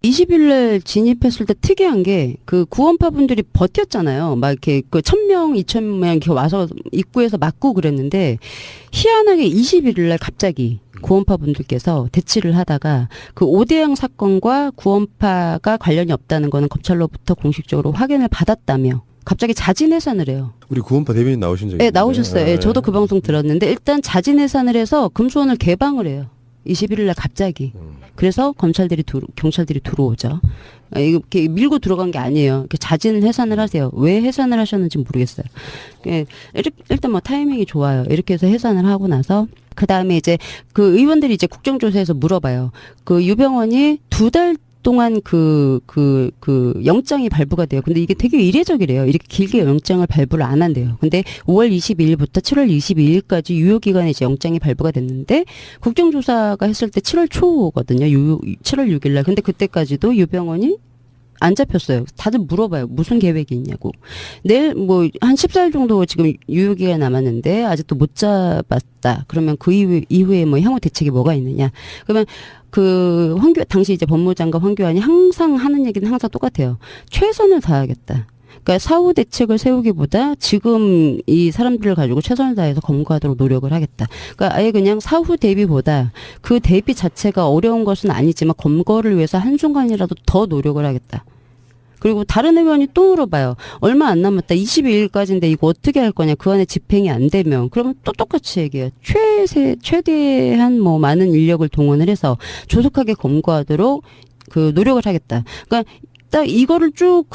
20일날 진입했을 때 특이한 게 그 구원파 분들이 버텼잖아요. 막 이렇게 그 1,000명, 2,000명 이렇게 와서 입구에서 맞고 그랬는데 희한하게 21일날 갑자기 구원파 분들께서 대치를 하다가 그 오대양 사건과 구원파가 관련이 없다는 거는 검찰로부터 공식적으로 확인을 받았다며 갑자기 자진 해산을 해요. 우리 구원파 대변인 나오신 적이 네, 있는데. 나오셨어요. 네, 저도 그 방송 들었는데 일단 자진 해산을 해서 금수원을 개방을 해요. 21일날 갑자기. 그래서 경찰들이 들어오죠. 이렇게 밀고 들어간 게 아니에요. 이렇게 자진 해산을 하세요. 왜 해산을 하셨는지 모르겠어요. 일단 뭐 타이밍이 좋아요. 이렇게 해서 해산을 하고 나서 그 다음에 이제 그 의원들이 이제 국정조사에서 물어봐요. 그 유병원이 2달 동안 그 영장이 발부가 돼요. 근데 이게 되게 이례적이래요. 이렇게 길게 영장을 발부를 안 한대요. 근데 5월 22일부터 7월 22일까지 유효기간에 이제 영장이 발부가 됐는데 국정조사가 했을 때 7월 초거든요. 7월 6일날. 근데 그때까지도 유병원이 안 잡혔어요. 다들 물어봐요. 무슨 계획이 있냐고. 내일 뭐 한 14일 정도 지금 유효기간 남았는데 아직도 못 잡았다. 그러면 그 이후에 뭐 향후 대책이 뭐가 있느냐. 그러면 그 당시 이제 법무장관 황교안이 항상 하는 얘기는 항상 똑같아요. 최선을 다하겠다. 그러니까 사후 대책을 세우기보다 지금 이 사람들을 가지고 최선을 다해서 검거하도록 노력을 하겠다. 그러니까 아예 그냥 사후 대비보다 그 대비 자체가 어려운 것은 아니지만 검거를 위해서 한순간이라도 더 노력을 하겠다. 그리고 다른 의원이 또 물어봐요. 얼마 안 남았다. 22일까지인데 이거 어떻게 할 거냐. 그 안에 집행이 안 되면. 그러면 또 똑같이 얘기해요. 최대한 뭐 많은 인력을 동원을 해서 조속하게 검거하도록 그 노력을 하겠다. 그러니까 딱 이거를 쭉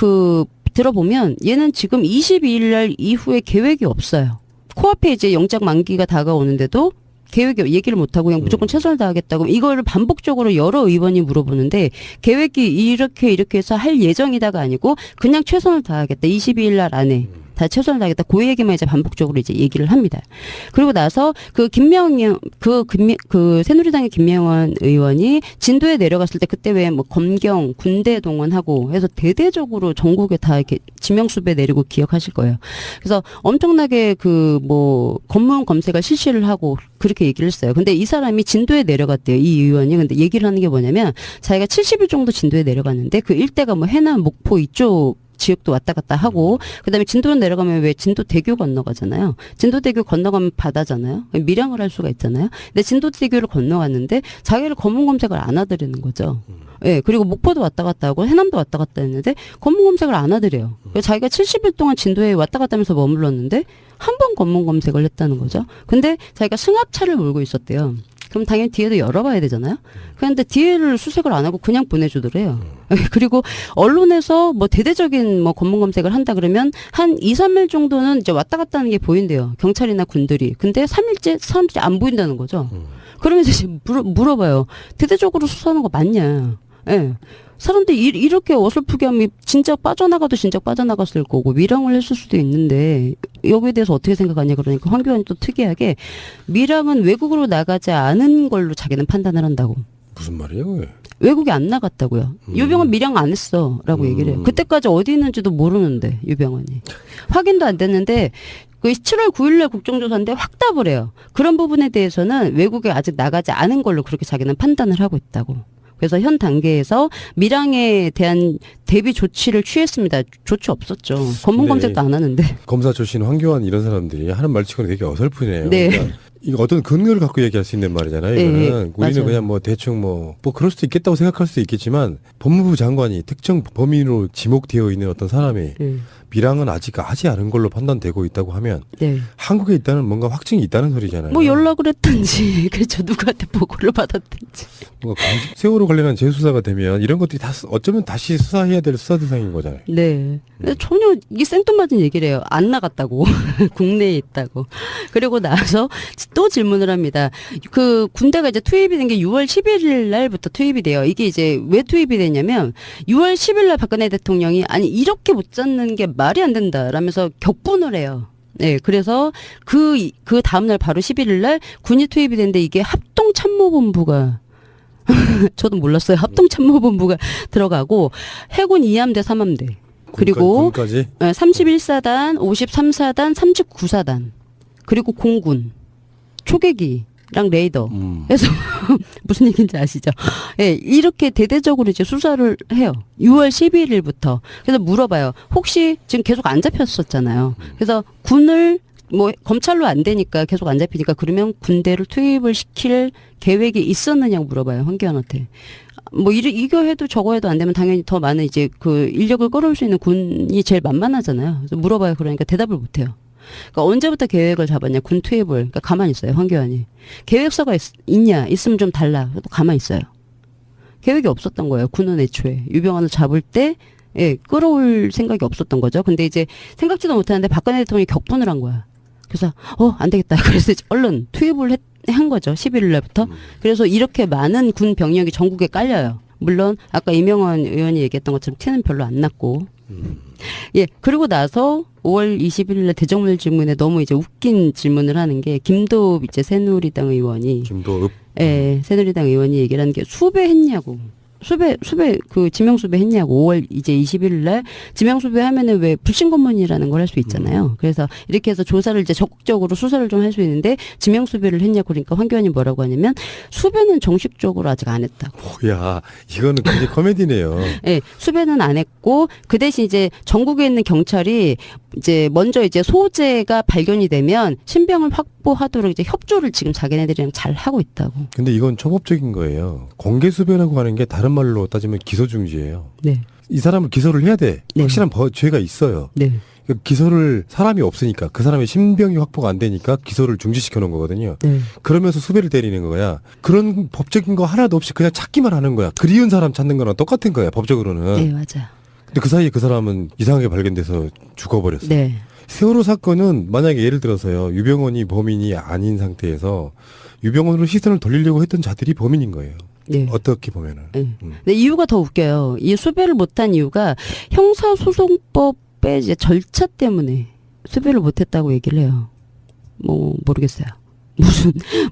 들어보면 얘는 지금 22일 날 이후에 계획이 없어요. 코앞에 이제 영장 만기가 다가오는데도 계획이 얘기를 못하고 그냥 무조건 최선을 다하겠다고 이거를 반복적으로 여러 의원이 물어보는데 계획이 이렇게 해서 할 예정이다가 아니고 그냥 최선을 다하겠다. 22일 날 안에 다 최선을 다하겠다. 그 얘기만 이제 반복적으로 이제 얘기를 합니다. 그리고 나서 그 새누리당의 김명환 의원이 진도에 내려갔을 때 그때 왜 뭐 검경 군대 동원하고 해서 대대적으로 전국에 다 이렇게 지명수배 내리고 기억하실 거예요. 그래서 엄청나게 검문 검색을 실시를 하고 그렇게 얘기를 했어요. 근데 이 사람이 진도에 내려갔대요. 이 의원이. 근데 얘기를 하는 게 뭐냐면 자기가 70일 정도 진도에 내려갔는데 그 일대가 뭐 해남, 목포 이쪽 지역도 왔다 갔다 하고 그다음에 진도로 내려가면 왜 진도대교 건너가잖아요. 진도대교 건너가면 바다잖아요. 밀양을 할 수가 있잖아요. 근데 진도대교를 건너갔는데 자기를 검문 검색을 안 하더라는 거죠. 예, 그리고 목포도 왔다 갔다 하고 해남도 왔다 갔다 했는데 검문 검색을 안 하더래요. 자기가 70일 동안 진도에 왔다 갔다 하면서 머물렀는데 한 번 검문 검색을 했다는 거죠. 근데 자기가 승합차를 몰고 있었대요. 그럼 당연히 뒤에도 열어봐야 되잖아요. 그런데 뒤에를 수색을 안 하고 그냥 보내주더래요. 그리고 언론에서 뭐 대대적인 뭐 검문 검색을 한다 그러면 한 2, 3일 정도는 이제 왔다 갔다 하는 게 보인대요. 경찰이나 군들이. 근데 3일째 사람들이 안 보인다는 거죠. 그러면서 이제 물어봐요. 대대적으로 수사하는 거 맞냐. 예. 사람들이 이렇게 어설프게 하면 진짜 빠져나가도 진짜 빠져나갔을 거고 밀항을 했을 수도 있는데 여기에 대해서 어떻게 생각하냐 그러니까 황교안이 또 특이하게 밀항은 외국으로 나가지 않은 걸로 자기는 판단을 한다고. 무슨 말이에요? 외국에 안 나갔다고요. 유병헌 밀양 안 했어 라고 얘기를 해요. 그때까지 어디 있는지도 모르는데 유병헌이. 확인도 안 됐는데 그 7월 9일날 국정조사인데 확답을 해요. 그런 부분에 대해서는 외국에 아직 나가지 않은 걸로 그렇게 자기는 판단을 하고 있다고. 그래서 현 단계에서 밀항에 대한 대비 조치를 취했습니다. 조치 없었죠. 검문 검색도 안 하는데. 검사 출신 황교안 이런 사람들이 하는 말치고는 되게 어설프네요. 네. 그러니까 이거 어떤 근거를 갖고 얘기할 수 있는 말이잖아요. 네, 이거는 우리는 맞아요. 그냥 뭐 대충 뭐 그럴 수도 있겠다고 생각할 수도 있겠지만 법무부 장관이 특정 범인으로 지목되어 있는 어떤 사람이 밀항은 아직 하지 않은 걸로 판단되고 있다고 하면 네. 한국에 있다는 뭔가 확증이 있다는 소리잖아요. 뭐 연락을 했든지 그렇죠. 누구한테 보고를 받았든지. 뭔가 세월호 관련한 재수사가 되면 이런 것들이 다 어쩌면 다시 수사해야 될 수사 대상인 거잖아요. 네. 전혀 이게 생뚱맞은 얘기를 해요. 안 나갔다고. 국내에 있다고. 그리고 나서 또 질문을 합니다. 그 군대가 이제 투입이 된 게 6월 11일 날부터 투입이 돼요. 이게 이제 왜 투입이 되냐면 6월 10일 날 박근혜 대통령이 아니 이렇게 못 잡는 게 말이 안 된다 라면서 격분을 해요. 네, 그래서 그 다음날 바로 11일 날 군이 투입이 됐는데 이게 합동참모본부가 저도 몰랐어요. 합동참모본부가 들어가고 해군 2함대 3함대 그리고 군까지? 31사단, 53사단, 39사단 그리고 공군 초계기 레이더. 그래서 무슨 얘기인지 아시죠? 예, 이렇게 대대적으로 이제 수사를 해요. 6월 11일부터. 그래서 물어봐요. 혹시 지금 계속 안 잡혔었잖아요. 그래서 군을 뭐 검찰로 안 되니까 계속 안 잡히니까 그러면 군대를 투입을 시킬 계획이 있었느냐고 물어봐요. 황교안한테. 뭐 이거 해도 저거 해도 안 되면 당연히 더 많은 이제 그 인력을 끌어올 수 있는 군이 제일 만만하잖아요. 그래서 물어봐요. 그러니까 대답을 못 해요. 그러니까 언제부터 계획을 잡았냐? 군 투입을. 그러니까 가만히 있어요. 황교안이. 계획서가 있냐? 있으면 좀 달라. 또 가만히 있어요. 계획이 없었던 거예요. 군은 애초에. 유병헌을 잡을 때 예, 끌어올 생각이 없었던 거죠. 근데 이제 생각지도 못하는데 박근혜 대통령이 격분을 한 거야. 그래서 안 되겠다. 그래서 이제 얼른 투입을 한 거죠. 11일 날부터. 그래서 이렇게 많은 군 병력이 전국에 깔려요. 물론 아까 이명헌 의원이 얘기했던 것처럼 티는 별로 안 났고. 예, 그리고 나서 5월 20일 날 대정물 질문에 너무 이제 웃긴 질문을 하는 게 김도읍 이제 새누리당 의원이 김도읍. 예, 새누리당 의원이 얘기를 하는 게 수배했냐고. 수배 그 지명수배 했냐고. 5월 이제 21일 날 지명수배 하면은 왜 불신검문이라는 걸 할 수 있잖아요. 그래서 이렇게 해서 조사를 이제 적극적으로 수사를 좀 할 수 있는데 지명수배를 했냐고. 그러니까 황교안이 뭐라고 하냐면 수배는 정식적으로 아직 안 했다고. 야, 이거는 굉장히 코미디네요. 예, 수배는 안 했고 그 대신 이제 전국에 있는 경찰이 이제 먼저 이제 소재가 발견이 되면 신병을 확보하도록 이제 협조를 지금 자기네들이랑 잘 하고 있다고. 근데 이건 초법적인 거예요. 공개 수배라고 하는 게 다른 말로 따지면 기소 중지예요. 네. 이 사람을 기소를 해야 돼. 네. 확실한 죄가 있어요. 네. 그러니까 기소를 사람이 없으니까 그 사람의 신병이 확보가 안 되니까 기소를 중지시켜 놓은 거거든요. 네. 그러면서 수배를 때리는 거야. 그런 법적인 거 하나도 없이 그냥 찾기만 하는 거야. 그리운 사람 찾는 거랑 똑같은 거야. 법적으로는. 네, 맞아. 근데 그 사이에 그 사람은 이상하게 발견돼서 죽어버렸어. 네. 세월호 사건은 만약에 예를 들어서요. 유병헌이 범인이 아닌 상태에서 유병헌으로 시선을 돌리려고 했던 자들이 범인인 거예요. 네. 어떻게 보면은. 네. 근데 이유가 더 웃겨요. 이 수배를 못한 이유가 형사소송법의 이제 절차 때문에 수배를 못했다고 얘기를 해요. 뭐 모르겠어요.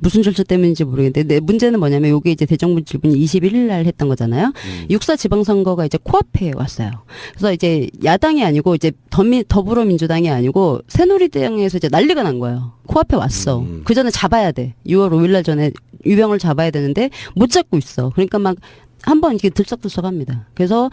무슨 절차 때문인지 모르겠는데 네, 문제는 뭐냐면 요게 이제 대정부 질문이 21일 날 했던 거잖아요. 육사 지방선거가 이제 코앞에 왔어요. 그래서 이제 야당이 아니고 이제 더불어민주당이 아니고 새누리당에서 이제 난리가 난 거예요. 코앞에 왔어. 그 전에 잡아야 돼. 6월 5일 날 전에 유병을 잡아야 되는데 못 잡고 있어. 그러니까 막 한번 이렇게 들썩들썩합니다. 그래서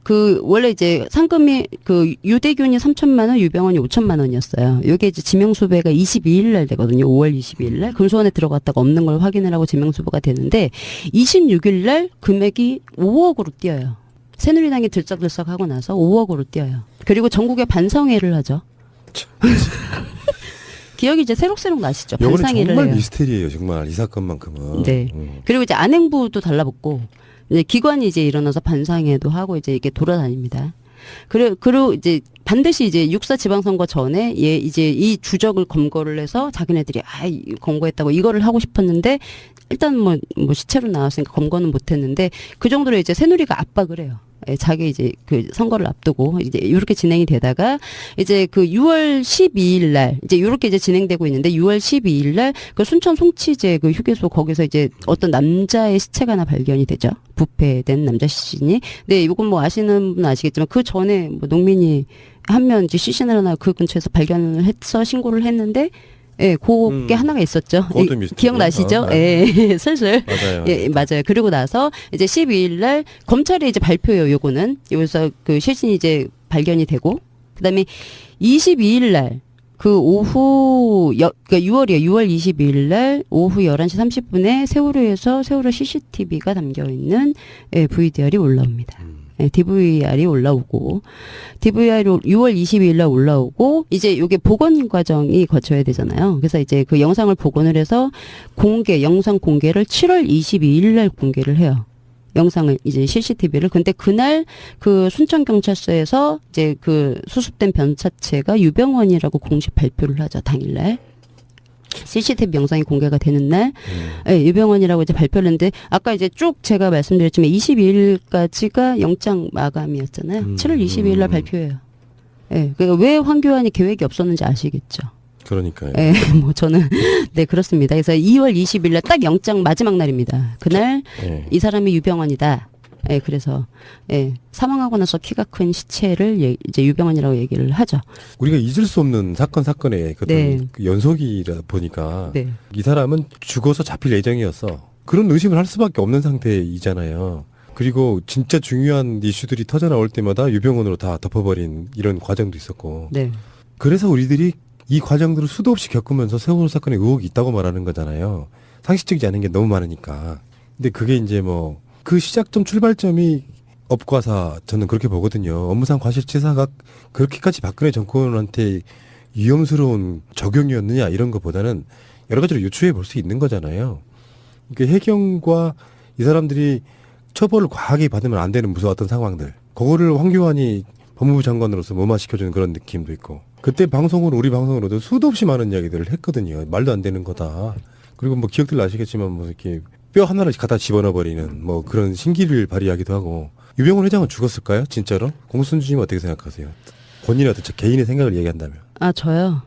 그 원래 이제 상금이 그 유대균이 3천만 원, 유병헌이 5천만 원이었어요. 이게 이제 지명수배가 22일 날 되거든요. 5월 22일 날 금수원에 들어갔다가 없는 걸 확인을 하고 지명수배가 되는데 26일 날 금액이 5억으로 뛰어요. 새누리당이 들썩들썩 하고 나서 5억으로 뛰어요. 그리고 전국에 반성회를 하죠. 기억이 이제 새록새록 나시죠. 이거는 반상회를 정말 해요. 미스테리예요. 정말 이 사건만큼은. 네. 그리고 이제 안행부도 달라붙고 이제 기관이 이제 일어나서 반상회도 하고 이제 이게 돌아다닙니다. 그리고 이제 반드시 이제 육사 지방선거 전에 이제 이 주적을 검거를 해서 자기네들이 검거했다고 이거를 하고 싶었는데 일단 뭐 시체로 나왔으니까 검거는 못했는데 그 정도로 이제 새누리가 압박을 해요. 자기 이제 그 선거를 앞두고 이제 이렇게 진행이 되다가 이제 그 6월 12일 날 이제 이렇게 이제 진행되고 있는데 6월 12일 날 그 순천 송치제 그 휴게소 거기서 이제 어떤 남자의 시체가 하나 발견이 되죠. 부패된 남자 시신이. 네, 이건 뭐 아시는 분 아시겠지만 그 전에 뭐 농민이 한 명 이제 시신을 하나 그 근처에서 발견을 해서 신고를 했는데 예, 그게 하나가 있었죠. 기억나시죠? 예, 슬슬. 맞아요. 예, 맞아요. 그리고 나서 이제 12일 날 검찰이 이제 발표해요, 요거는. 여기서 그 실신이 이제 발견이 되고, 그 다음에 22일 날, 그 오후, 그러니까 6월 22일 날 오후 11시 30분에 세월호에서 세월호 CCTV가 담겨있는 예, VDR이 올라옵니다. 네, DVR이 올라오고 DVR이 6월 22일 날 올라오고 이제 요게 복원 과정이 거쳐야 되잖아요. 그래서 이제 그 영상을 복원을 해서 영상 공개를 7월 22일 날 공개를 해요. 영상을 이제 CCTV를. 근데 그날 그 순천경찰서에서 이제 그 수습된 변사체가 유병헌이라고 공식 발표를 하죠. 당일날. CCTV 영상이 공개가 되는 날, 네, 유병헌이라고 이제 발표를 했는데, 아까 이제 쭉 제가 말씀드렸지만 22일까지가 영장 마감이었잖아요. 7월 22일 날 발표해요. 네, 그러니까 왜 황교안이 계획이 없었는지 아시겠죠? 그러니까요. 네, 뭐 저는, 네, 그렇습니다. 그래서 2월 20일 날 딱 영장 마지막 날입니다. 그날 이 사람이 유병헌이다. 예, 그래서 사망하고 나서 키가 큰 시체를 이제 유병헌이라고 얘기를 하죠. 우리가 잊을 수 없는 사건의 네. 그 연속이라 보니까 네. 이 사람은 죽어서 잡힐 예정이었어. 그런 의심을 할 수밖에 없는 상태이잖아요. 그리고 진짜 중요한 이슈들이 터져 나올 때마다 유병헌으로 다 덮어버린 이런 과정도 있었고. 네. 그래서 우리들이 이 과정들을 수도 없이 겪으면서 세월호 사건에 의혹이 있다고 말하는 거잖아요. 상식적이지 않은 게 너무 많으니까. 근데 그게 이제 뭐 그 시작점 출발점이 업과사 저는 그렇게 보거든요. 업무상 과실치사가 그렇게까지 박근혜 정권한테 위험스러운 적용이었느냐 이런 것보다는 여러 가지로 유추해 볼 수 있는 거잖아요. 그러니까 해경과 이 사람들이 처벌을 과하게 받으면 안 되는 무서웠던 상황들. 그거를 황교안이 법무부 장관으로서 무마시켜주는 그런 느낌도 있고. 그때 우리 방송으로도 수도 없이 많은 이야기들을 했거든요. 말도 안 되는 거다. 그리고 뭐 기억들 나시겠지만 뭐 이렇게 뼈 하나를 갖다 집어넣어버리는 뭐 그런 신기를 발휘하기도 하고. 유병헌 회장은 죽었을까요? 진짜로? 공순주님 어떻게 생각하세요? 본인의 어떤 개인의 생각을 얘기한다면. 아, 저요?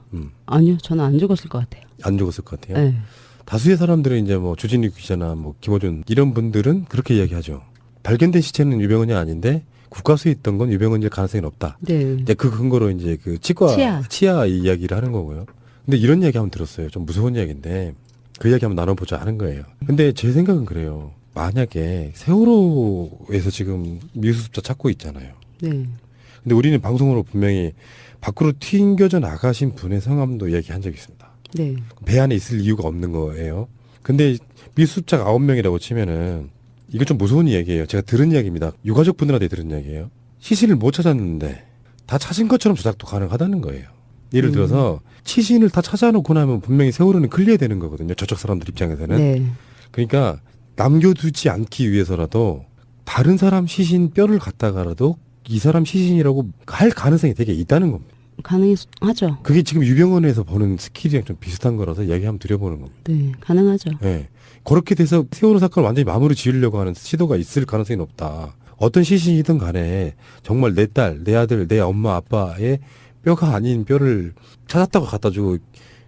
아니요, 저는 안 죽었을 것 같아요. 안 죽었을 것 같아요. 네. 다수의 사람들은 이제 뭐 주진우 기자나 뭐 김호준 이런 분들은 그렇게 이야기하죠. 발견된 시체는 유병헌이 아닌데 국과수에 있던 건 유병헌일 가능성이 높다. 네. 이제 그 근거로 이제 그 치아 이야기를 하는 거고요. 근데 이런 이야기 한번 들었어요. 좀 무서운 이야기인데 그 이야기 한번 나눠보자 하는 거예요. 근데 제 생각은 그래요. 만약에 세월호에서 지금 미수습자 찾고 있잖아요. 네. 근데 우리는 방송으로 분명히 밖으로 튕겨져 나가신 분의 성함도 이야기한 적이 있습니다. 네. 배 안에 있을 이유가 없는 거예요. 근데 미수습자가 9명이라고 치면은 이거 좀 무서운 이야기예요. 제가 들은 이야기입니다. 유가족 분들한테 들은 이야기예요. 시신을 못 찾았는데 다 찾은 것처럼 조작도 가능하다는 거예요. 예를 들어서 시신을 다 찾아놓고 나면 분명히 세월호는 클리어되는 거거든요. 저쪽 사람들 입장에서는. 네. 그러니까 남겨두지 않기 위해서라도 다른 사람 시신 뼈를 갖다가라도 이 사람 시신이라고 할 가능성이 되게 있다는 겁니다. 가능하죠. 그게 지금 유병헌에서 보는 스킬이랑 좀 비슷한 거라서 얘기 한번 드려보는 겁니다. 네, 가능하죠. 네. 그렇게 돼서 세월호 사건을 완전히 마무리 지으려고 하는 시도가 있을 가능성이 높다. 어떤 시신이든 간에 정말 내 딸, 내 아들, 내 엄마, 아빠의 뼈가 아닌 뼈를 찾았다고 갖다 주고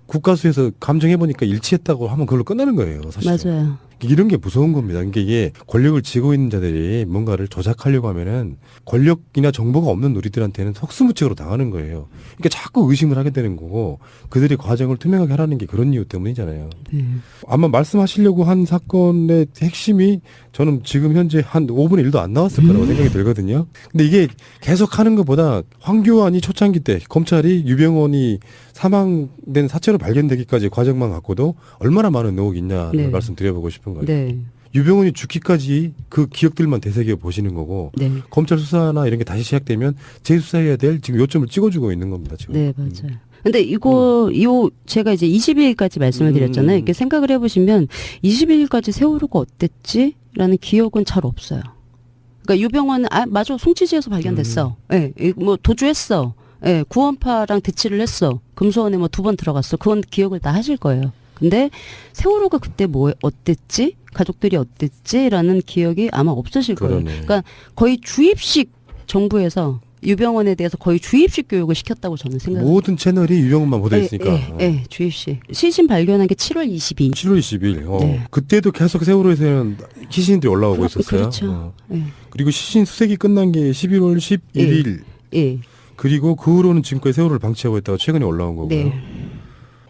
국가수에서 감정해보니까 일치했다고 하면 그걸로 끝나는 거예요. 사실. 맞아요. 이런 게 무서운 겁니다. 그러니까 이게 권력을 쥐고 있는 자들이 뭔가를 조작하려고 하면은 권력이나 정보가 없는 우리들한테는 속수무책으로 당하는 거예요. 그러니까 자꾸 의심을 하게 되는 거고 그들의 과정을 투명하게 하라는 게 그런 이유 때문이잖아요. 네. 아마 말씀하시려고 한 사건의 핵심이 저는 지금 현재 한 5분의 1도 안 나왔을 거라고 생각이 들거든요. 근데 이게 계속 하는 것보다 황교안이 초창기 때 검찰이 유병헌이 사망된 사체로 발견되기까지 과정만 갖고도 얼마나 많은 의혹이 있냐를 네. 말씀드려보고 싶은 거예요. 네. 유병헌이 죽기까지 그 기억들만 되새겨 보시는 거고 네. 검찰 수사나 이런 게 다시 시작되면 재수사해야 될 지금 요점을 찍어주고 있는 겁니다. 지금. 네, 맞아요. 근데 제가 이제 22일까지 말씀을 드렸잖아요. 이렇게 생각을 해보시면 22일까지 세월호가 어땠지? 라는 기억은 잘 없어요. 그러니까 유병헌은, 맞아. 송치지에서 발견됐어. 예, 뭐 도주했어. 예, 구원파랑 대치를 했어. 금수원에 뭐 2번 들어갔어. 그건 기억을 다 하실 거예요. 근데 세월호가 그때 어땠지? 가족들이 어땠지?라는 기억이 아마 없으실 거예요. 그러네. 그러니까 거의 주입식 정부에서 유병헌에 대해서 거의 주입식 교육을 시켰다고 저는 생각합니다. 모든 채널이 유병헌만 보도 있으니까. 예, 주입식. 시신 발견한 게 7월 22일. 7월 20일. 네. 그때도 계속 세월호에서는 시신들이 올라오고 있었어요. 그렇죠. 예. 그리고 시신 수색이 끝난 게 11월 11일. 예. 그리고 그 후로는 지금까지 세월호를 방치하고 있다가 최근에 올라온 거고요. 네.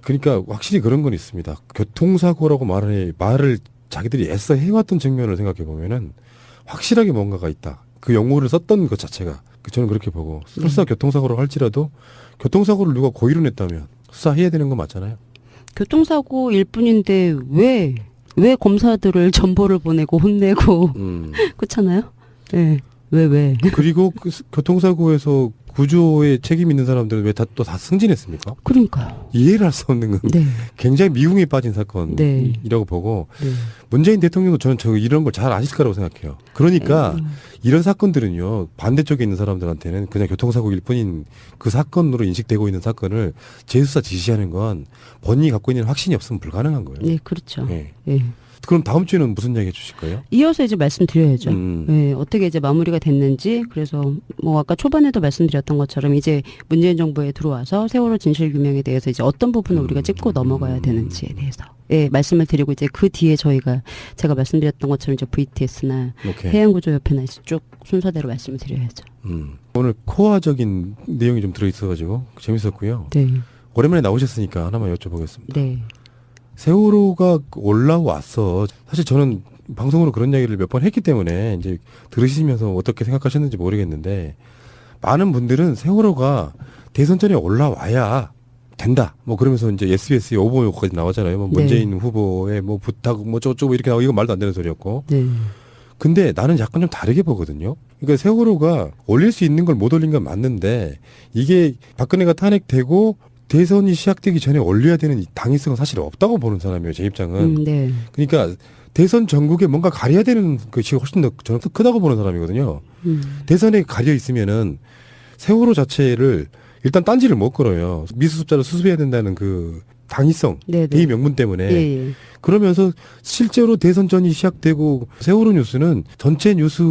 그러니까 확실히 그런 건 있습니다. 교통사고라고 말을 자기들이 애써 해왔던 측면을 생각해 보면은 확실하게 뭔가가 있다. 그 용어를 썼던 것 자체가 저는 그렇게 보고 설사 교통사고로 할지라도 교통사고를 누가 고의로 냈다면 수사해야 되는 거 맞잖아요. 교통사고일 뿐인데 왜 검사들을 전보를 보내고 혼내고 그렇잖아요. 예. 왜? 그리고 그 교통사고에서 구조에 책임 있는 사람들은 왜 또 다 승진했습니까? 그러니까요. 이해를 할 수 없는 건 네. 굉장히 미궁에 빠진 사건이라고 네. 보고 네. 문재인 대통령도 저는 이런 걸 잘 아실 거라고 생각해요. 그러니까 이런 사건들은요 반대쪽에 있는 사람들한테는 그냥 교통사고일 뿐인 그 사건으로 인식되고 있는 사건을 재수사 지시하는 건 본인이 갖고 있는 확신이 없으면 불가능한 거예요. 네, 그렇죠. 네. 예. 그럼 다음 주에는 무슨 이야기 해주실 거예요? 이어서 이제 말씀드려야죠. 예, 어떻게 이제 마무리가 됐는지. 그래서 뭐 아까 초반에도 말씀드렸던 것처럼 이제 문재인 정부에 들어와서 세월호 진실 규명에 대해서 이제 어떤 부분을 우리가 짚고 넘어가야 되는지에 대해서 예, 말씀을 드리고 이제 그 뒤에 제가 말씀드렸던 것처럼 이제 VTS나 오케이. 해양구조협회나 쭉 순서대로 말씀을 드려야죠. 오늘 코어적인 내용이 좀 들어있어가지고 재밌었고요. 네. 오랜만에 나오셨으니까 하나만 여쭤보겠습니다. 네. 세월호가 올라왔어. 사실 저는 방송으로 그런 이야기를 몇 번 했기 때문에 이제 들으시면서 어떻게 생각하셨는지 모르겠는데 많은 분들은 세월호가 대선 전에 올라와야 된다. 뭐 그러면서 이제 SBS에 오보까지 나오잖아요. 뭐 문재인 후보의 뭐 부탁 뭐 저쩌고 이렇게 나오고 이건 말도 안 되는 소리였고. 네. 근데 나는 약간 좀 다르게 보거든요. 그러니까 세월호가 올릴 수 있는 걸 못 올린 건 맞는데 이게 박근혜가 탄핵되고 대선이 시작되기 전에 올려야 되는 당위성은 사실 없다고 보는 사람이에요. 제 입장은. 네. 그러니까 대선 전국에 뭔가 가려야 되는 것이 훨씬 더 저는 더 크다고 보는 사람이거든요. 대선에 가려 있으면은 세월호 자체를 일단 딴지를 못 걸어요. 미수습자를 수습해야 된다는 그 당위성, 네네. 대의 명분 때문에. 예, 예. 그러면서 실제로 대선 전이 시작되고 세월호 뉴스는 전체 뉴스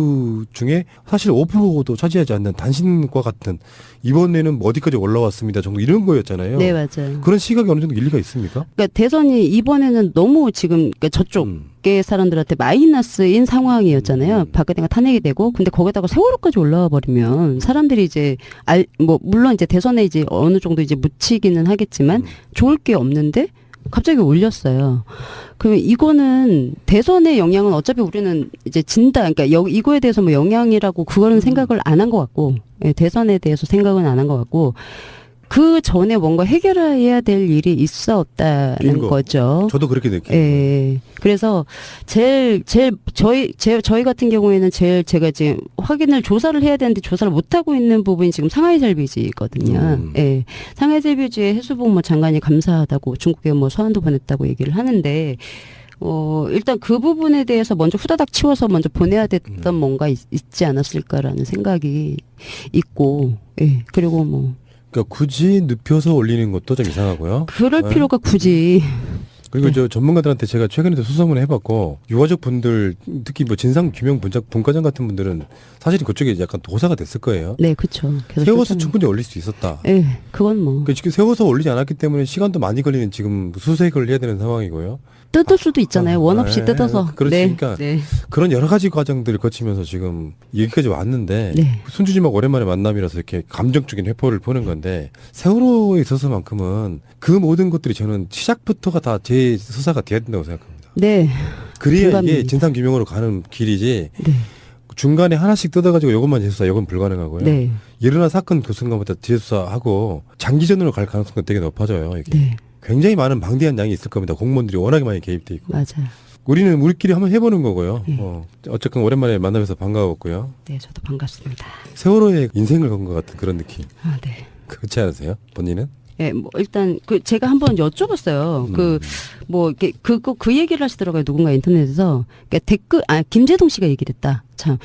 중에 사실 5%도 차지하지 않는 단신과 같은 이번에는 뭐 어디까지 올라왔습니다 정도 이런 거였잖아요. 네, 맞아요. 그런 시각이 어느 정도 일리가 있습니까? 그러니까 대선이 이번에는 너무 지금 그러니까 저쪽의 사람들한테 마이너스인 상황이었잖아요. 박근혜가 탄핵이 되고 근데 거기다가 세월호까지 올라와 버리면 사람들이 이제 뭐 물론 이제 대선에 이제 어느 정도 이제 묻히기는 하겠지만 좋을 게 없는데 갑자기 올렸어요. 그러면 이거는 대선의 영향은 어차피 우리는 이제 진다. 그러니까 이거에 대해서 뭐 영향이라고 그거는 생각을 안 한 것 같고, 예, 대선에 대해서 생각은 안 한 것 같고, 그 전에 뭔가 해결해야 될 일이 있었다는 빙고. 거죠. 저도 그렇게 느껴요. 예. 그래서 저희 같은 경우에는 제가 지금 조사를 해야 되는데 조사를 못 하고 있는 부분이 지금 상하이셀비지거든요. 예. 상하이셀비지의 해수부 장관이 감사하다고 중국에 뭐 서한도 보냈다고 얘기를 하는데 일단 그 부분에 대해서 먼저 후다닥 치워서 먼저 보내야 됐던 뭔가 있지 않았을까라는 생각이 있고, 예. 그리고 뭐. 그러니까 굳이 눕혀서 올리는 것도 좀 이상하고요. 그럴 네. 필요가 굳이. 그리고 네. 저 전문가들한테 제가 최근에도 수소문을 해봤고 유가족 분들 특히 뭐 진상 규명 분과장 같은 분들은 사실은 그쪽에 약간 도사가 됐을 거예요. 네, 그렇죠. 세워서 충분히 올릴 수 있었다. 예, 그건 뭐. 그러니까 지금 세워서 올리지 않았기 때문에 시간도 많이 걸리는 지금 수색을 해야 되는 상황이고요. 뜯을 수도 있잖아요. 원 없이 네. 뜯어서. 그렇으니까 네. 그런 여러 가지 과정들을 거치면서 지금 여기까지 왔는데 네. 순주지막 오랜만에 만남이라서 이렇게 감정적인 회포를 보는 건데 세월호에 있어서만큼은 그 모든 것들이 저는 시작부터가 다 제 수사가 돼야 된다고 생각합니다. 네. 그래야 공감입니다. 이게 진상 규명으로 가는 길이지 네. 중간에 하나씩 뜯어가지고 이것만 재수사 이건 불가능하고요. 네. 일어난 사건 그 순간부터 재수사하고 장기전으로 갈 가능성도 되게 높아져요. 이게. 네. 굉장히 많은 방대한 양이 있을 겁니다. 공무원들이 워낙에 많이 개입돼 있고. 맞아요. 우리는 우리끼리 한번 해보는 거고요. 네. 어쨌건 오랜만에 만나면서 반가웠고요. 네, 저도 반갑습니다. 세월호에 인생을 건 것 같은 그런 느낌. 아, 네. 그렇지 않으세요? 본인은? 예, 뭐 일단 제가 한번 여쭤봤어요. 그 얘기를 하시더라고요. 누군가 인터넷에서 김재동 씨가 얘기를 했다. 참,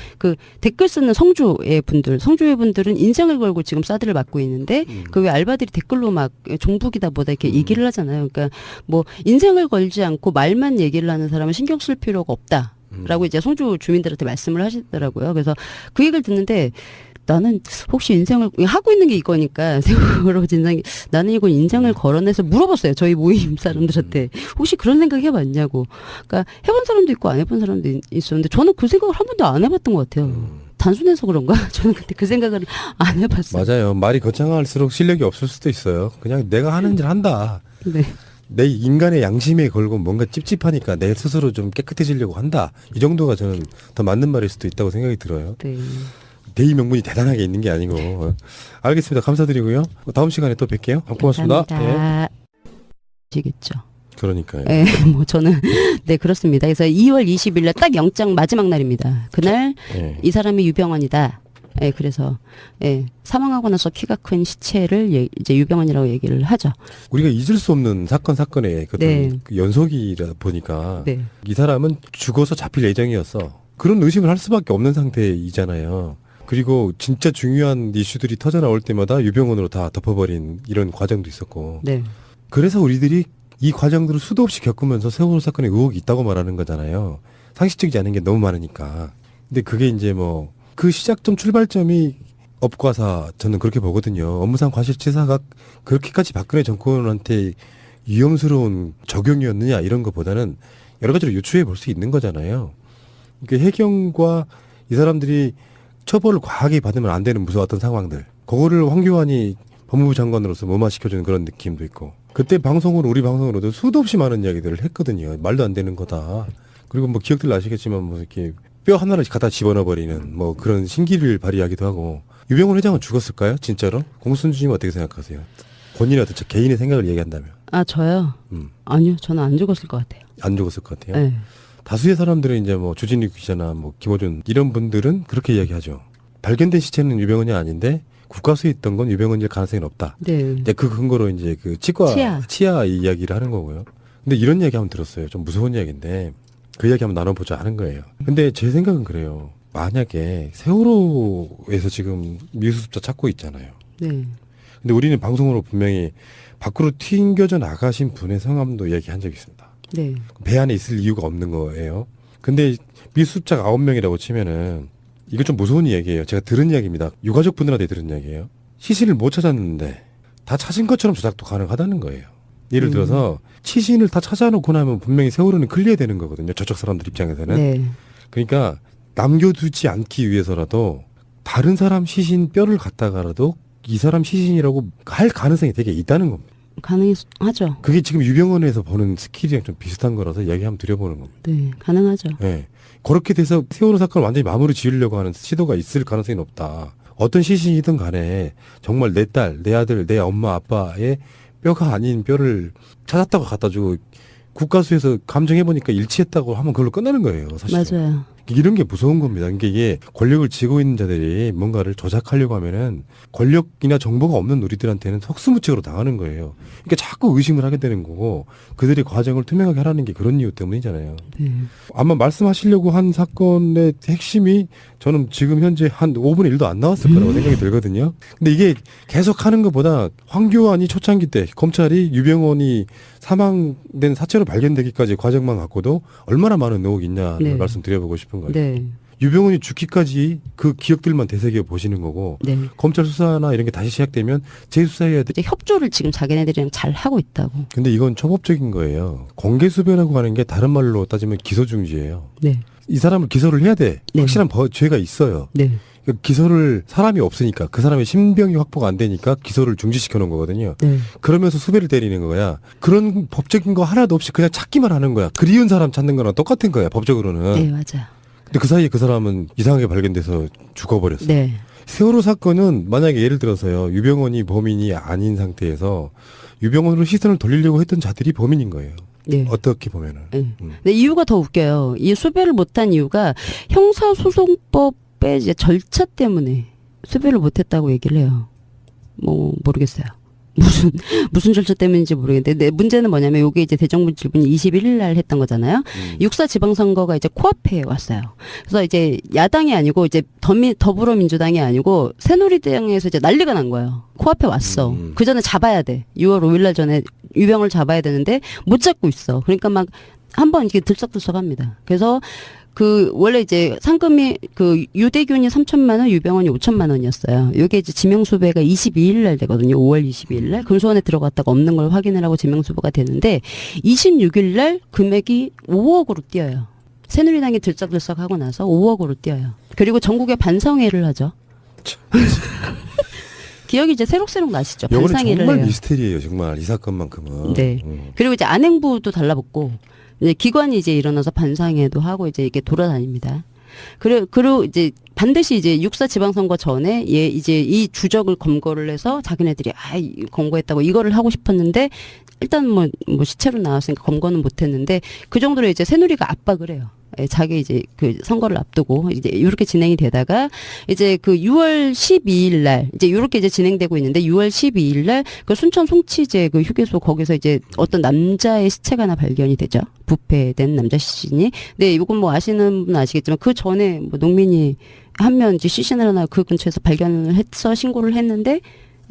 댓글 쓰는 성주의 분들은 인생을 걸고 지금 사드를 맡고 있는데 그 왜 알바들이 댓글로 막 종북이다 뭐다 이렇게 얘기를 하잖아요. 그러니까 뭐 인생을 걸지 않고 말만 얘기를 하는 사람은 신경 쓸 필요가 없다. 라고 이제 성주 주민들한테 말씀을 하시더라고요. 그래서 그 얘기를 듣는데 나는 혹시 인생을 하고 있는 게 이거니까 세월호 진상이 나는 이걸 인생을 걸어내서 물어봤어요. 저희 모임 사람들한테 혹시 그런 생각 해봤냐고. 그러니까 해본 사람도 있고 안 해본 사람도 있었는데 저는 그 생각을 한 번도 안 해봤던 것 같아요. 단순해서 그런가? 저는 근데 그 생각을 안 해봤어요. 맞아요. 말이 거창할수록 실력이 없을 수도 있어요. 그냥 내가 하는 일 한다. 네. 내 인간의 양심에 걸고 뭔가 찝찝하니까 내 스스로 좀 깨끗해지려고 한다. 이 정도가 저는 더 맞는 말일 수도 있다고 생각이 들어요. 네. 대의 명분이 대단하게 있는 게 아니고. 알겠습니다. 감사드리고요. 다음 시간에 또 뵐게요. 고맙습니다. 감사합니다. 아시겠죠? 그러니까요. 네, 뭐 저는 네 그렇습니다. 그래서 2월 20일 날 딱 영장 마지막 날입니다. 그날 네. 이 사람이 유병헌이다. 예, 그래서 사망하고 나서 키가 큰 시체를 이제 유병헌이라고 얘기를 하죠. 우리가 잊을 수 없는 사건의 네. 그 연속이라 보니까 네. 이 사람은 죽어서 잡힐 예정이었어. 그런 의심을 할 수밖에 없는 상태이잖아요. 그리고 진짜 중요한 이슈들이 터져 나올 때마다 유병헌으로 다 덮어버린 이런 과정도 있었고. 네. 그래서 우리들이 이 과정들을 수도 없이 겪으면서 세월호 사건에 의혹이 있다고 말하는 거잖아요. 상식적이지 않은 게 너무 많으니까. 근데 그게 이제 뭐 그 시작점 출발점이 업과사 저는 그렇게 보거든요. 업무상 과실치사가 그렇게까지 박근혜 정권한테 위험스러운 적용이었느냐 이런 것보다는 여러 가지로 유추해 볼 수 있는 거잖아요. 그러니까 해경과 이 사람들이 처벌을 과하게 받으면 안 되는 무서웠던 상황들. 그거를 황교안이 법무부 장관으로서 무마시켜주는 그런 느낌도 있고. 그때 방송으로 우리 방송으로도 수도 없이 많은 이야기들을 했거든요. 말도 안 되는 거다. 그리고 뭐 기억들 나시겠지만 뭐 이렇게 뼈 하나를 갖다 집어넣어버리는 뭐 그런 신기를 발휘하기도 하고. 유병훈 회장은 죽었을까요? 진짜로? 공순주님 어떻게 생각하세요? 본인의 어떤 개인의 생각을 얘기한다면. 아 저요? 아니요, 저는 안 죽었을 것 같아요. 안 죽었을 것 같아요. 네. 다수의 사람들은 이제 뭐 주진우 기자나 뭐 김호준 이런 분들은 그렇게 이야기하죠. 발견된 시체는 유병헌이 아닌데 국과수에 있던 건 유병헌일 가능성이 높다. 네. 이제 그 근거로 이제 그 치아 이야기를 하는 거고요. 근데 이런 이야기 한번 들었어요. 좀 무서운 이야기인데 그 이야기 한번 나눠보자 하는 거예요. 근데 제 생각은 그래요. 만약에 세월호에서 지금 미수습자 찾고 있잖아요. 네. 근데 우리는 방송으로 분명히 밖으로 튕겨져 나가신 분의 성함도 이야기한 적이 있습니다. 네. 배 안에 있을 이유가 없는 거예요. 근데 미수습자가 9명이라고 치면은 이거 좀 무서운 이야기예요. 제가 들은 이야기입니다. 유가족 분들한테 들은 이야기예요. 시신을 못 찾았는데 다 찾은 것처럼 조작도 가능하다는 거예요. 예를 들어서 시신을 다 찾아놓고 나면 분명히 세월호는 클리어되는 거거든요. 저쪽 사람들 입장에서는. 네. 그러니까 남겨두지 않기 위해서라도 다른 사람 시신 뼈를 갖다가라도 이 사람 시신이라고 할 가능성이 되게 있다는 겁니다. 가능하죠. 그게 지금 유병헌에서 보는 스킬이랑 좀 비슷한 거라서 이야기 한번 드려보는 겁니다. 네, 가능하죠. 네. 그렇게 돼서 세월호 사건을 완전히 마무리 지으려고 하는 시도가 있을 가능성이 높다. 어떤 시신이든 간에 정말 내 딸, 내 아들, 내 엄마, 아빠의 뼈가 아닌 뼈를 찾았다고 갖다 주고 국가수에서 감정해보니까 일치했다고 하면 그걸로 끝나는 거예요. 사실. 맞아요. 이런 게 무서운 겁니다. 그러니까 이게 권력을 쥐고 있는 자들이 뭔가를 조작하려고 하면은 권력이나 정보가 없는 우리들한테는 속수무책으로 당하는 거예요. 그러니까 자꾸 의심을 하게 되는 거고 그들의 과정을 투명하게 하라는 게 그런 이유 때문이잖아요. 네. 아마 말씀하시려고 한 사건의 핵심이 저는 지금 현재 한 5분의 1도 안 나왔을 거라고 생각이 들거든요. 근데 이게 계속 하는 것보다 황교안이 초창기 때 검찰이 유병헌이 사망된 사체로 발견되기까지 과정만 갖고도 얼마나 많은 의혹이 있냐를 네. 말씀드려보고 싶은 거예요. 네. 유병헌이 죽기까지 그 기억들만 되새겨 보시는 거고 네. 검찰 수사나 이런 게 다시 시작되면 재수사해야 돼. 이제 협조를 지금 자기네들이랑 잘 하고 있다고. 근데 이건 초법적인 거예요. 공개수배라고 하는 게 다른 말로 따지면 기소중지예요. 네. 이 사람을 기소를 해야 돼. 네. 확실한 죄가 있어요. 네. 그러니까 기소를 사람이 없으니까 그 사람의 신병이 확보가 안 되니까 기소를 중지시켜 놓은 거거든요. 네. 그러면서 수배를 때리는 거야. 그런 법적인 거 하나도 없이 그냥 찾기만 하는 거야. 그리운 사람 찾는 거랑 똑같은 거야. 법적으로는. 네, 맞아요. 근데 그 사이에 그 사람은 이상하게 발견돼서 죽어버렸어. 네. 세월호 사건은 만약에 예를 들어서요. 유병헌이 범인이 아닌 상태에서 유병헌으로 시선을 돌리려고 했던 자들이 범인인 거예요. 네. 어떻게 보면은. 네. 근데 이유가 더 웃겨요. 이 수배를 못한 이유가 형사소송법의 이제 절차 때문에 수배를 못했다고 얘기를 해요. 뭐 모르겠어요. 무슨 절차 때문인지 모르겠는데, 내 문제는 뭐냐면 요게 이제 대정부 질문이 21일 날 했던 거잖아요. 육사 지방선거가 이제 코앞에 왔어요. 그래서 이제 야당이 아니고 이제 더불어민주당이 아니고 새누리당에서 이제 난리가 난 거예요. 코앞에 왔어. 그 전에 잡아야 돼. 6월 5일 날 전에 유병을 잡아야 되는데 못 잡고 있어. 그러니까 막 한번 이렇게 들썩들썩합니다. 그래서 그 원래 이제 상금이 그 유대균이 3천만 원, 유병헌이 5천만 원이었어요. 이게 이제 지명수배가 22일 날 되거든요. 5월 22일 날 금수원에 들어갔다가 없는 걸 확인을 하고 지명수배가 되는데 26일 날 금액이 5억으로 뛰어요. 새누리당이 들썩들썩 하고 나서 5억으로 뛰어요. 그리고 전국에 반성회를 하죠. 기억이 이제 새록새록 나시죠. 이거는 반상회를 정말 해요. 미스테리예요. 정말 이 사건만큼은. 네. 그리고 이제 안행부도 달라붙고 이제 기관이 이제 일어나서 반상회도 하고 이제 이게 돌아다닙니다. 그리고 이제 반드시 이제 육사 지방선거 전에 이제 이 주적을 검거를 해서 자기네들이 검거했다고 이거를 하고 싶었는데 일단 뭐 시체로 나왔으니까 검거는 못했는데 그 정도로 이제 새누리가 압박을 해요. 자기 이제 그 선거를 앞두고 이제 이렇게 진행이 되다가 이제 그 6월 12일 날 이제 이렇게 이제 진행되고 있는데 6월 12일 날 그 순천 송치제 그 휴게소 거기서 이제 어떤 남자의 시체가 하나 발견이 되죠. 부패된 남자 시신이. 네, 이건 뭐 아시는 분 아시겠지만 그 전에 뭐 농민이 한 명 이제 시신을 하나 그 근처에서 발견을 해서 신고를 했는데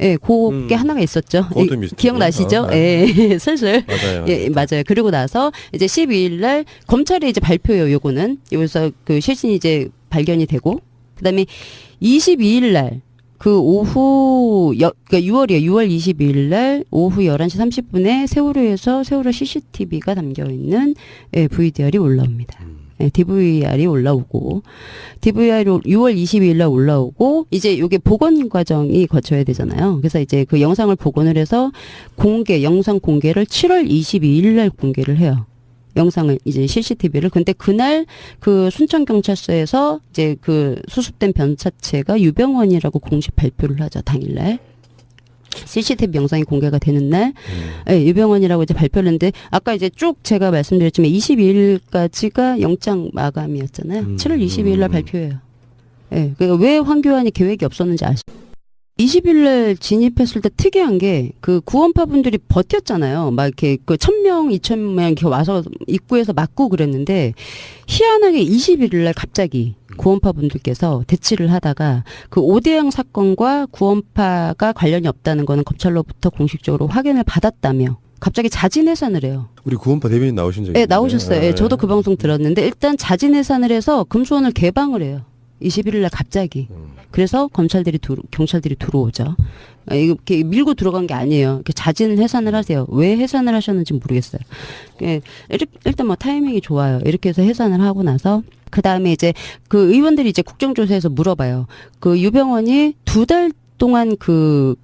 예, 그게 하나가 있었죠. 기억나시죠? 예, 슬슬. 맞아요. 예, 맞아요. 그리고 나서 이제 12일 날 검찰이 이제 발표해요, 요거는. 여기서 그 시신이 이제 발견이 되고, 그 다음에 22일 날 그 오후 그러니까 6월이에요. 6월 22일 날 오후 11시 30분에 세월호에서 세월호 CCTV가 담겨 있는 VDR이 올라옵니다. DVR이 올라오고 DVR이 6월 22일 날 올라오고 이제 이게 복원 과정이 거쳐야 되잖아요. 그래서 이제 그 영상을 복원을 해서 영상 공개를 7월 22일 날 공개를 해요. 영상을 이제 CCTV를. 근데 그날 그 순천경찰서에서 이제 그 수습된 변사체가 유병원이라고 공식 발표를 하죠. 당일날. CCTV 영상이 공개가 되는 날, 유병원이라고 이제 발표를 했는데, 아까 이제 쭉 제가 말씀드렸지만 22일까지가 영장 마감이었잖아요. 7월 22일 날 발표해요. 그러니까 왜 황교안이 계획이 없었는지 아시죠? 20일 날 진입했을 때 특이한 게 그 구원파 분들이 버텼잖아요. 막 이렇게 그 1,000명, 2,000명 이렇게 와서 입구에서 맞고 그랬는데 희한하게 21일 날 갑자기 구원파 분들께서 대치를 하다가 그 오대양 사건과 구원파가 관련이 없다는 거는 검찰로부터 공식적으로 확인을 받았다며 갑자기 자진 해산을 해요. 우리 구원파 대변인 나오신 적이 네, 나오셨어요. 네, 저도 그 방송 들었는데 일단 자진 해산을 해서 금수원을 개방을 해요. 21일 날 갑자기. 그래서 경찰들이 들어오죠. 이렇게 밀고 들어간 게 아니에요. 이렇게 자진 해산을 하세요. 왜 해산을 하셨는지 모르겠어요. 일단 뭐 타이밍이 좋아요. 이렇게 해서 해산을 하고 나서 그 다음에 이제 그 의원들이 이제 국정조사에서 물어봐요. 그 유병원이 2달 동안 그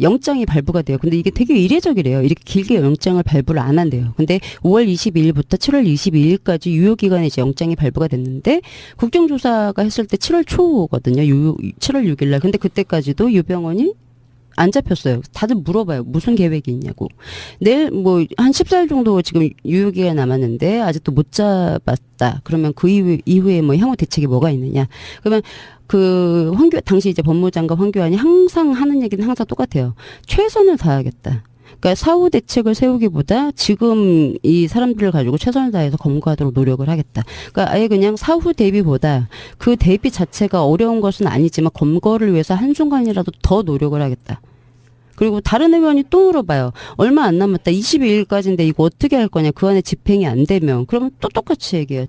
영장이 발부가 돼요. 근데 이게 되게 이례적이래요. 이렇게 길게 영장을 발부를 안 한대요. 근데 5월 22일부터 7월 22일까지 유효기간에 이제 영장이 발부가 됐는데 국정조사가 했을 때 7월 초거든요. 7월 6일 날. 근데 그때까지도 유병원이 안 잡혔어요. 다들 물어봐요. 무슨 계획이 있냐고. 내일 뭐 한 14일 정도 지금 유효기가 남았는데 아직도 못 잡았다. 그러면 그 이후에 뭐 향후 대책이 뭐가 있느냐. 그러면 그 당시 이제 법무장관 황교안이 항상 하는 얘기는 항상 똑같아요. 최선을 다하겠다. 그러니까 사후 대책을 세우기보다 지금 이 사람들을 가지고 최선을 다해서 검거하도록 노력을 하겠다. 그러니까 아예 그냥 사후 대비보다 그 대비 자체가 어려운 것은 아니지만 검거를 위해서 한순간이라도 더 노력을 하겠다. 그리고 다른 의원이 또 물어봐요. 얼마 안 남았다. 22일까지인데 이거 어떻게 할 거냐. 그 안에 집행이 안 되면. 그러면 또 똑같이 얘기해요.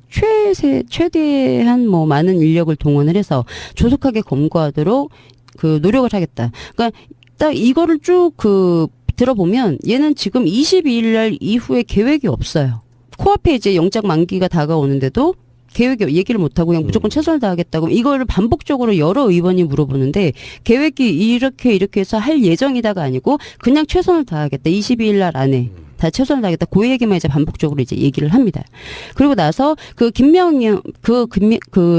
최대한 뭐 많은 인력을 동원을 해서 조속하게 검거하도록 그 노력을 하겠다. 그러니까 딱 이거를 쭉 들어보면 얘는 지금 22일 날 이후에 계획이 없어요. 코앞에 이제 영장 만기가 다가오는데도 얘기를 못하고 그냥 무조건 최선을 다하겠다고 이거를 반복적으로 여러 의원이 물어보는데 계획이 이렇게 해서 할 예정이다가 아니고 그냥 최선을 다하겠다. 22일 날 안에 다 최선을 다하겠다. 그 얘기만 이제 반복적으로 이제 얘기를 합니다. 그리고 나서 그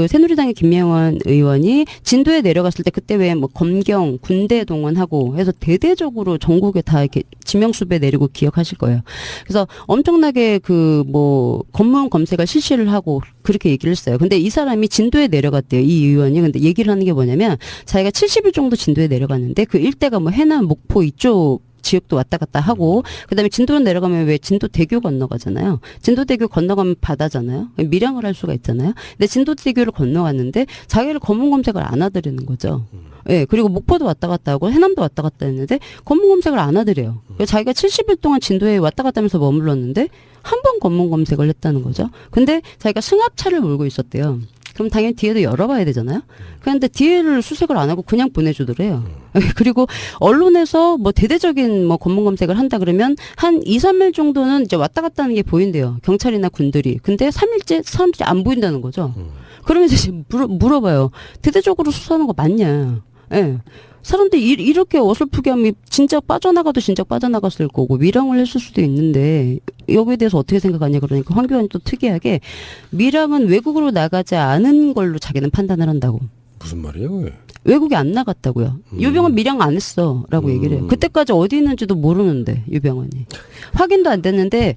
새누리당의 김명원 의원이 진도에 내려갔을 때 그때 왜 뭐 검경 군대 동원하고 해서 대대적으로 전국에 다 이렇게 지명수배 내리고 기억하실 거예요. 그래서 엄청나게 검문 검색을 실시를 하고 그렇게 얘기를 했어요. 근데 이 사람이 진도에 내려갔대요. 이 의원이. 근데 얘기를 하는 게 뭐냐면 자기가 70일 정도 진도에 내려갔는데 그 일대가 뭐 해남, 목포 이쪽 지역도 왔다 갔다 하고 그다음에 진도로 내려가면 왜 진도대교 건너가잖아요. 진도대교 건너가면 바다잖아요. 밀양을 할 수가 있잖아요. 근데 진도대교를 건너갔는데 자기를 검문 검색을 안 하더라는 거죠. 예, 그리고 목포도 왔다 갔다 하고 해남도 왔다 갔다 했는데 검문 검색을 안 하더래요. 자기가 70일 동안 진도에 왔다 갔다 하면서 머물렀는데 한 번 검문 검색을 했다는 거죠. 근데 자기가 승합차를 몰고 있었대요. 그럼 당연히 뒤에도 열어봐야 되잖아요. 그런데 뒤에를 수색을 안 하고 그냥 보내주더래요. 그리고 언론에서 뭐 대대적인 뭐 검문 검색을 한다 그러면 한 2, 3일 정도는 이제 왔다 갔다 하는 게 보인대요. 경찰이나 군들이. 근데 3일째 안 보인다는 거죠. 그러면서 이제 물어봐요. 대대적으로 수사하는 거 맞냐. 예. 사람들이 이렇게 어설프게 하면 진작 빠져나가도 진작 빠져나갔을 거고 밀항을 했을 수도 있는데 여기에 대해서 어떻게 생각하냐 그러니까 황교안이 또 특이하게 밀항은 외국으로 나가지 않은 걸로 자기는 판단을 한다고. 무슨 말이에요? 외국에 안 나갔다고요. 유병헌 밀양 안 했어 라고 얘기를 해요. 그때까지 어디 있는지도 모르는데 유병헌이. 확인도 안 됐는데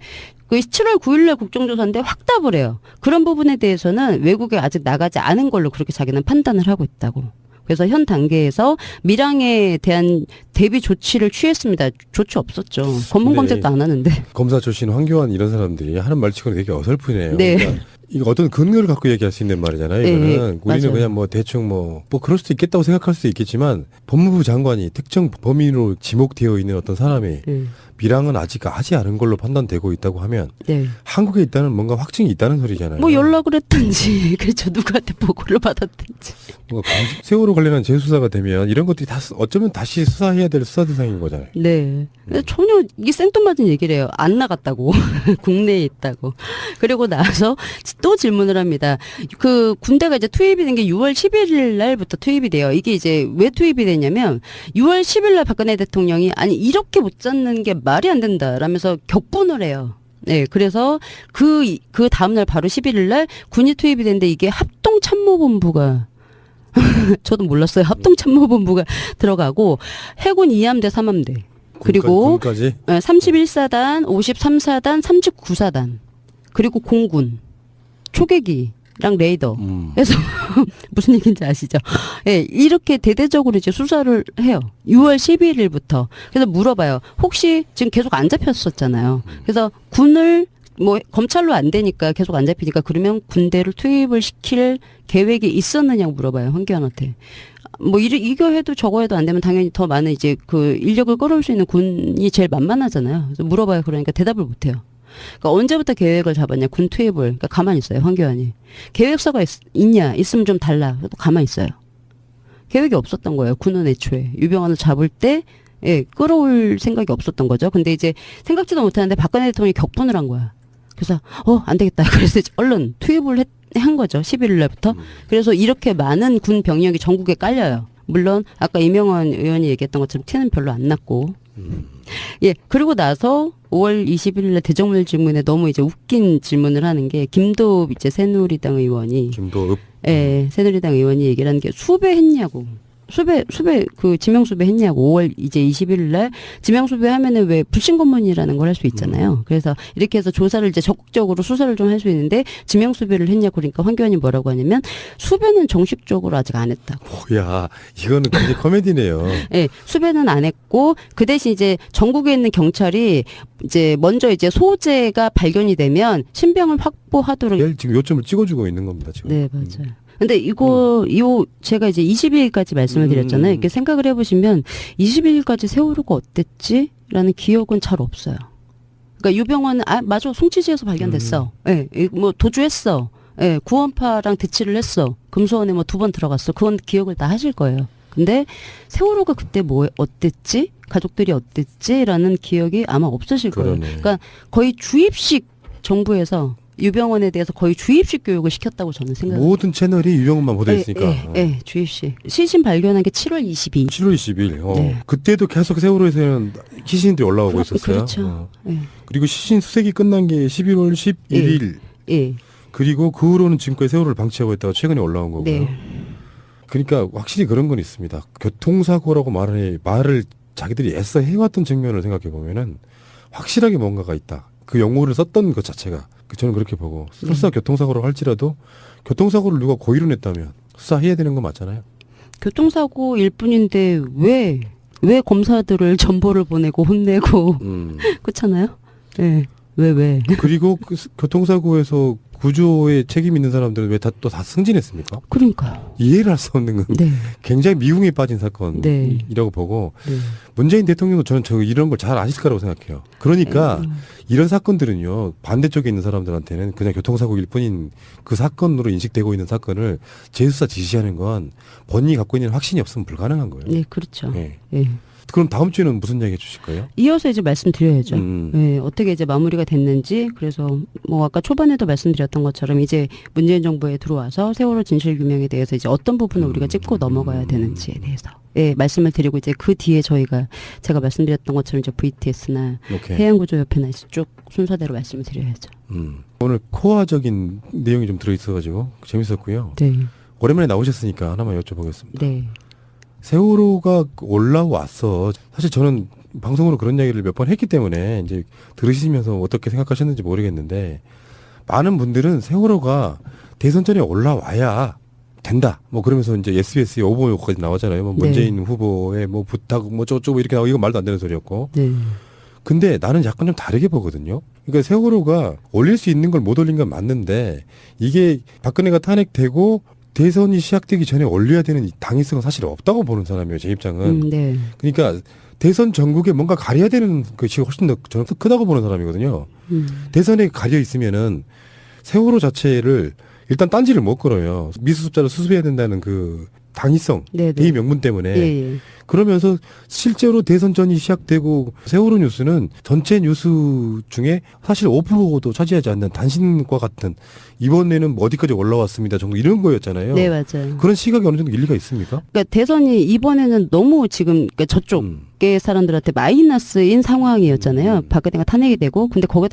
그 7월 9일 날 국정조사인데 확답을 해요. 그런 부분에 대해서는 외국에 아직 나가지 않은 걸로 그렇게 자기는 판단을 하고 있다고. 그래서 현 단계에서 밀항에 대한 대비 조치를 취했습니다. 조치 없었죠. 검문 네. 검색도 안 하는데. 검사 출신 황교안 이런 사람들이 하는 말치고는 되게 어설프네요. 네. 그러니까 이거 어떤 근거를 갖고 얘기할 수 있는 말이잖아요. 네, 이거는 우리는 맞아요. 그냥 뭐 대충 뭐 그럴 수도 있겠다고 생각할 수도 있겠지만 법무부 장관이 특정 범인으로 지목되어 있는 어떤 사람이 네. 밀항은 아직 하지 않은 걸로 판단되고 있다고 하면 네. 한국에 있다는 뭔가 확증이 있다는 소리잖아요. 뭐 연락을 했든지 그렇죠. 누구한테 보고를 받았든지. 뭔가 세월호 관련한 재수사가 되면 이런 것들이 다 어쩌면 다시 수사해야 될 수사 대상인 거잖아요. 네. 전혀 이게 생뚱맞은 얘기를 해요. 안 나갔다고. 국내에 있다고. 그리고 나서 또 질문을 합니다. 그 군대가 이제 투입이 된 게 6월 11일 날부터 투입이 돼요. 이게 이제 왜 투입이 됐냐면 6월 10일 날 박근혜 대통령이 아니 이렇게 못 잡는 게 말이 안 된다라면서 격분을 해요. 네, 그래서 그 다음날 바로 11일 날 군이 투입이 됐는데 이게 합동참모본부가 저도 몰랐어요. 합동참모본부가 들어가고 해군 2함대 3함대 그리고 군까지 31사단, 53사단, 39사단 그리고 공군 초계기랑 레이더 해서 무슨 얘기인지 아시죠? 예, 이렇게 대대적으로 이제 수사를 해요. 6월 11일부터. 그래서 물어봐요. 혹시 지금 계속 안 잡혔었잖아요. 그래서 군을 뭐 검찰로 안 되니까 계속 안 잡히니까 그러면 군대를 투입을 시킬 계획이 있었느냐고 물어봐요. 황교안한테. 뭐 이거 해도 저거 해도 안 되면 당연히 더 많은 이제 그 인력을 끌어올 수 있는 군이 제일 만만하잖아요. 그래서 물어봐요. 그러니까 대답을 못 해요. 그러니까 언제부터 계획을 잡았냐? 군 투입을. 그러니까 가만히 있어요. 황교안이. 계획서가 있냐? 있으면 좀 달라. 또 가만히 있어요. 계획이 없었던 거예요. 군은 애초에. 유병헌을 잡을 때 예, 끌어올 생각이 없었던 거죠. 근데 이제 생각지도 못하는데 박근혜 대통령이 격분을 한 거야. 그래서 안 되겠다. 그래서 얼른 투입을 한 거죠. 11일 날부터. 그래서 이렇게 많은 군 병력이 전국에 깔려요. 물론 아까 이명헌 의원이 얘기했던 것처럼 티는 별로 안 났고. 예, 그리고 나서 5월 20일 날 대정물 질문에 너무 이제 웃긴 질문을 하는 게 김도읍 이제 새누리당 의원이 김도읍 예, 새누리당 의원이 얘기를 하는 게 수배했냐고. 수배 그 지명 수배했냐고. 5월 이제 21일 날 지명 수배하면은 왜 불신 검문이라는 걸 할 수 있잖아요. 그래서 이렇게 해서 조사를 이제 적극적으로 수사를 좀 할 수 있는데 지명 수배를 했냐고. 그러니까 황교안이 뭐라고 하냐면 수배는 정식적으로 아직 안 했다고. 뭐야 이거는 굉장히 코미디네요. 예, 수배는 안 했고 그 대신 이제 전국에 있는 경찰이 이제 먼저 이제 소재가 발견이 되면 신병을 확보하도록. 얘 지금 요점을 찍어주고 있는 겁니다 지금. 네, 맞아요. 근데 이거 제가 이제 20일까지 말씀을 드렸잖아요. 이렇게 생각을 해보시면 20일까지 세월호가 어땠지? 라는 기억은 잘 없어요. 그러니까 유병헌은 맞아 송치지에서 발견됐어. 예, 뭐 도주했어. 예, 구원파랑 대치를 했어. 금수원에 뭐 2번 들어갔어. 그건 기억을 다 하실 거예요. 근데 세월호가 그때 뭐 어땠지? 가족들이 어땠지? 라는 기억이 아마 없으실 거예요. 그러네. 그러니까 거의 주입식 정부에서 유병헌에 대해서 거의 주입식 교육을 시켰다고 저는 생각합니다. 모든 채널이 유병헌만 보도했으니까. 예, 주입식. 시신 발견한 게 7월 22일. 7월 20일. 네. 그때도 계속 세월호에서는 시신들이 올라오고 있었어요. 그렇죠. 예. 그리고 시신 수색이 끝난 게 11월 11일. 예. 그리고 그 후로는 지금까지 세월호를 방치하고 있다가 최근에 올라온 거고요. 네. 그러니까 확실히 그런 건 있습니다. 교통사고라고 말을 자기들이 애써 해왔던 측면을 생각해 보면은 확실하게 뭔가가 있다. 그 용어를 썼던 것 자체가 저는 그렇게 보고 설사 교통사고를 할지라도 교통사고를 누가 고의로 냈다면 수사해야 되는 거 맞잖아요. 교통사고일 뿐인데 왜 검사들을 전보를 보내고 혼내고 그렇잖아요. 예. 왜? 그리고 그 교통사고에서 구조에 책임 있는 사람들은 왜 또 다 승진했습니까? 그러니까요. 이해를 할 수 없는 건 네. 굉장히 미궁에 빠진 사건이라고 네. 보고 네. 문재인 대통령도 저는 이런 걸 잘 아실 거라고 생각해요. 그러니까 이런 사건들은요 반대쪽에 있는 사람들한테는 그냥 교통사고일 뿐인 그 사건으로 인식되고 있는 사건을 재수사 지시하는 건 본인이 갖고 있는 확신이 없으면 불가능한 거예요. 네, 그렇죠. 네. 예. 그럼 다음 주에는 무슨 이야기 해주실 거예요? 이어서 이제 말씀드려야죠. 예, 어떻게 이제 마무리가 됐는지. 그래서 뭐 아까 초반에도 말씀드렸던 것처럼 이제 문재인 정부에 들어와서 세월호 진실 규명에 대해서 이제 어떤 부분을 우리가 짚고 넘어가야 되는지에 대해서 예, 말씀을 드리고 이제 그 뒤에 제가 말씀드렸던 것처럼 이제 VTS나 오케이. 해양구조협회나 이제 쭉 순서대로 말씀을 드려야죠. 오늘 코어적인 내용이 좀 들어있어가지고 재밌었고요. 네, 오랜만에 나오셨으니까 하나만 여쭤보겠습니다. 네, 세월호가 올라왔어. 사실 저는 방송으로 그런 이야기를 몇 번 했기 때문에 이제 들으시면서 어떻게 생각하셨는지 모르겠는데 많은 분들은 세월호가 대선 전에 올라와야 된다. 뭐 그러면서 이제 SBS에 오보요까지 나오잖아요. 뭐 네. 문재인 후보의 뭐 부탁 뭐 저쩌고 이렇게 나오고 이건 말도 안 되는 소리였고. 네. 근데 나는 약간 좀 다르게 보거든요. 그러니까 세월호가 올릴 수 있는 걸 못 올린 건 맞는데 이게 박근혜가 탄핵되고 대선이 시작되기 전에 올려야 되는 이 당위성은 사실 없다고 보는 사람이에요. 제 입장은. 네. 그러니까 대선 전국에 뭔가 가려야 되는 것이 훨씬 더 저는 크다고 보는 사람이거든요. 대선에 가려 있으면은 세월호 자체를 일단 딴지를 못 걸어요. 미수습자를 수습해야 된다는 그 당위성, 네, 네. 이 명분 때문에. 예, 예. 그러면서 실제로 대선전이 시작되고 세월호 뉴스는 전체 뉴스 중에 사실 5%도 차지하지 않는 단신과 같은 이번에는 뭐 어디까지 올라왔습니다 정도 이런 거였잖아요. 네, 맞아요. 그런 시각이 어느 정도 일리가 있습니까? 그러니까 대선이 이번에는 너무 지금 그러니까 저쪽의 사람들한테 마이너스인 상황이었잖아요. 박근혜가 탄핵이 되고 근데 거기다